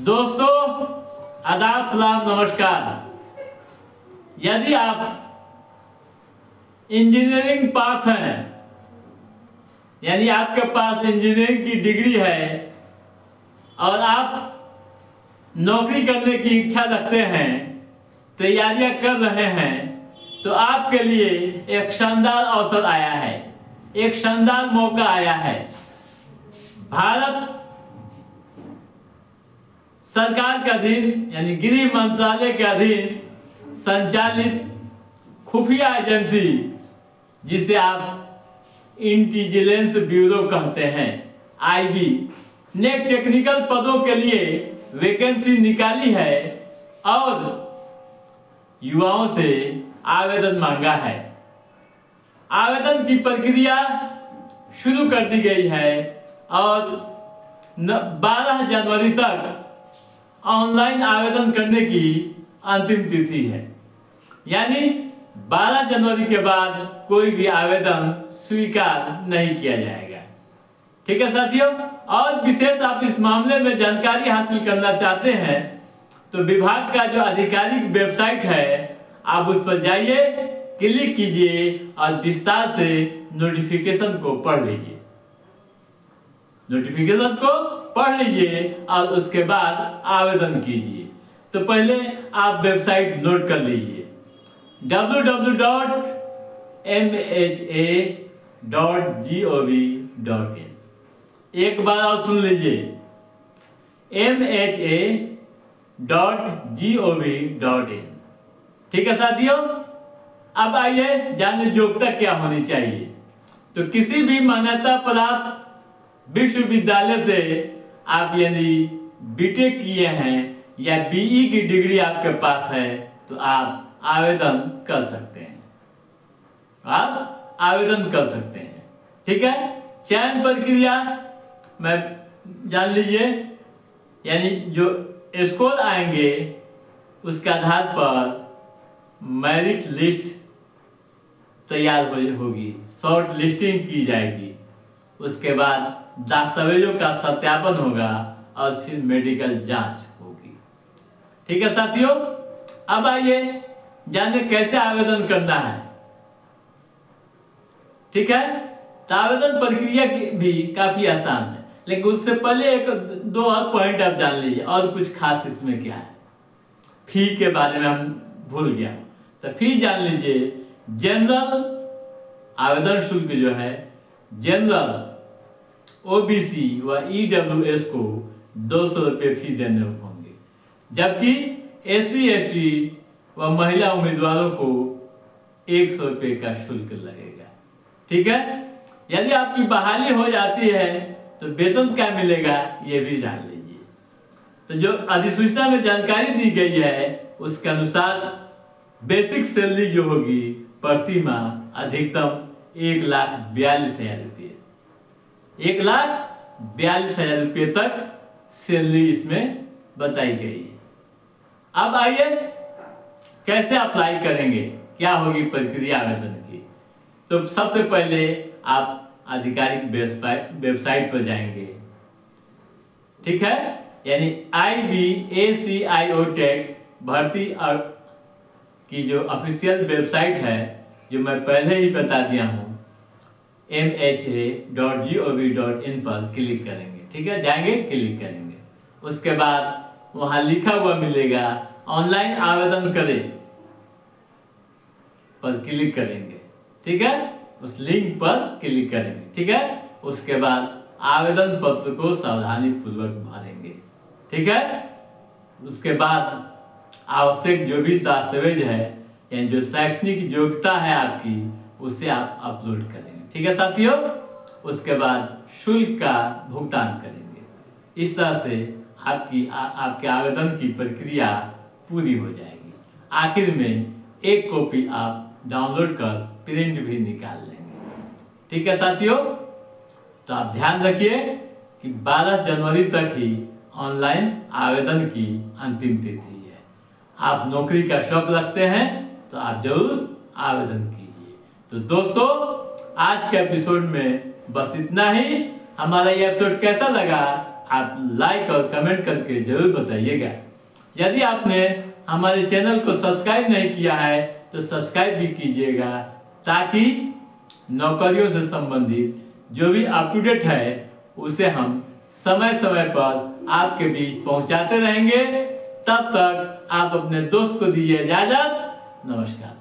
दोस्तों आदाब सलाम नमस्कार। यदि आप इंजीनियरिंग पास हैं, यानी आपके पास इंजीनियरिंग की डिग्री है और आप नौकरी करने की इच्छा रखते हैं, तैयारियां कर रहे हैं, तो आपके लिए एक शानदार अवसर आया है, एक शानदार मौका आया है। भारत सरकार के अधीन यानी गृह मंत्रालय के अधीन संचालित खुफिया एजेंसी, जिसे आप इंटेलिजेंस ब्यूरो कहते हैं, आईबी ने टेक्निकल पदों के लिए वैकेंसी निकाली है और युवाओं से आवेदन मांगा है। आवेदन की प्रक्रिया शुरू कर दी गई है और 12 जनवरी तक ऑनलाइन आवेदन करने की अंतिम तिथि है, यानी 12 जनवरी के बाद कोई भी आवेदन स्वीकार नहीं किया जाएगा। ठीक है साथियों, और विशेष आप इस मामले में जानकारी हासिल करना चाहते हैं तो विभाग का जो आधिकारिक वेबसाइट है, आप उस पर जाइए, क्लिक कीजिए और विस्तार से नोटिफिकेशन को पढ़ लीजिए। नोटिफिकेशन को पढ़ लीजिए और उसके बाद आवेदन कीजिए। तो पहले आप वेबसाइट नोट कर लीजिए, www.mha.gov.in। एक बार और सुन लीजिए, mha.gov.in। ठीक है साथियों, अब आइए जाने योग्यता क्या होनी चाहिए। तो किसी भी मान्यता प्राप्त विश्वविद्यालय से आप यदि बीटेक किए हैं या बीई की डिग्री आपके पास है तो आप आवेदन कर सकते हैं, आप आवेदन कर सकते हैं। ठीक है, चयन प्रक्रिया में जान लीजिए, यानी जो स्कोर आएंगे उसके आधार पर मेरिट लिस्ट तैयार होगी, शॉर्ट लिस्टिंग की जाएगी, उसके बाद दस्तावेजों का सत्यापन होगा और फिर मेडिकल जांच होगी। ठीक है साथियों, अब आइए जाने कैसे आवेदन करना है। ठीक है, तो आवेदन प्रक्रिया भी काफी आसान है, लेकिन उससे पहले एक दो और पॉइंट आप जान लीजिए। और कुछ खास इसमें क्या है, फी के बारे में हम भूल गया, तो फी जान लीजिए। जनरल आवेदन शुल्क जो है, जनरल ओबीसी व ईडब्ल्यूएस को 200 रुपये फी देने होंगे, जबकि एससी एसटी व महिला उम्मीदवारों को 100 रुपये का शुल्क लगेगा। ठीक है, यदि आपकी बहाली हो जाती है तो वेतन क्या मिलेगा ये भी जान लीजिए। तो जो अधिसूचना में जानकारी दी गई है उसके अनुसार बेसिक सैलरी जो होगी प्रति माह अधिकतम 1,42,000 रुपये, 1,42,000 रुपये तक सैलरी इसमें बताई गई है। अब आइए कैसे अप्लाई करेंगे, क्या होगी प्रक्रिया आवेदन की। तो सबसे पहले आप आधिकारिक वेबसाइट पर जाएंगे। ठीक है, यानी IBACIO टेक भर्ती और की जो ऑफिशियल वेबसाइट है, जो मैं पहले ही बता दिया हूँ, mha.gov.in पर क्लिक करेंगे। ठीक है, जाएंगे, क्लिक करेंगे, उसके बाद वहां लिखा हुआ मिलेगा ऑनलाइन आवेदन करें पर क्लिक करेंगे। ठीक है, उस लिंक पर क्लिक करेंगे। ठीक है, उसके बाद आवेदन पत्र को सावधानी पूर्वक भरेंगे। ठीक है, उसके बाद आवश्यक जो भी दस्तावेज है, यानी जो शैक्षणिक योग्यता है आपकी, उसे आप अपलोड करेंगे। ठीक है साथियों, उसके बाद शुल्क का भुगतान करेंगे। इस तरह से आपके आवेदन की प्रक्रिया पूरी हो जाएगी। आखिर में एक कॉपी आप डाउनलोड कर प्रिंट भी निकाल लेंगे। ठीक है साथियों, तो आप ध्यान रखिए कि 12 जनवरी तक ही ऑनलाइन आवेदन की अंतिम तिथि है। आप नौकरी का शौक रखते हैं तो आप जरूर आवेदन कीजिए। तो दोस्तों, आज के एपिसोड में बस इतना ही। हमारा ये एपिसोड कैसा लगा आप लाइक और कमेंट करके जरूर बताइएगा। यदि आपने हमारे चैनल को सब्सक्राइब नहीं किया है तो सब्सक्राइब भी कीजिएगा, ताकि नौकरियों से संबंधित जो भी अप टू डेट है उसे हम समय समय पर आपके बीच पहुंचाते रहेंगे। तब तक आप अपने दोस्त को दीजिए इजाजत। नमस्कार।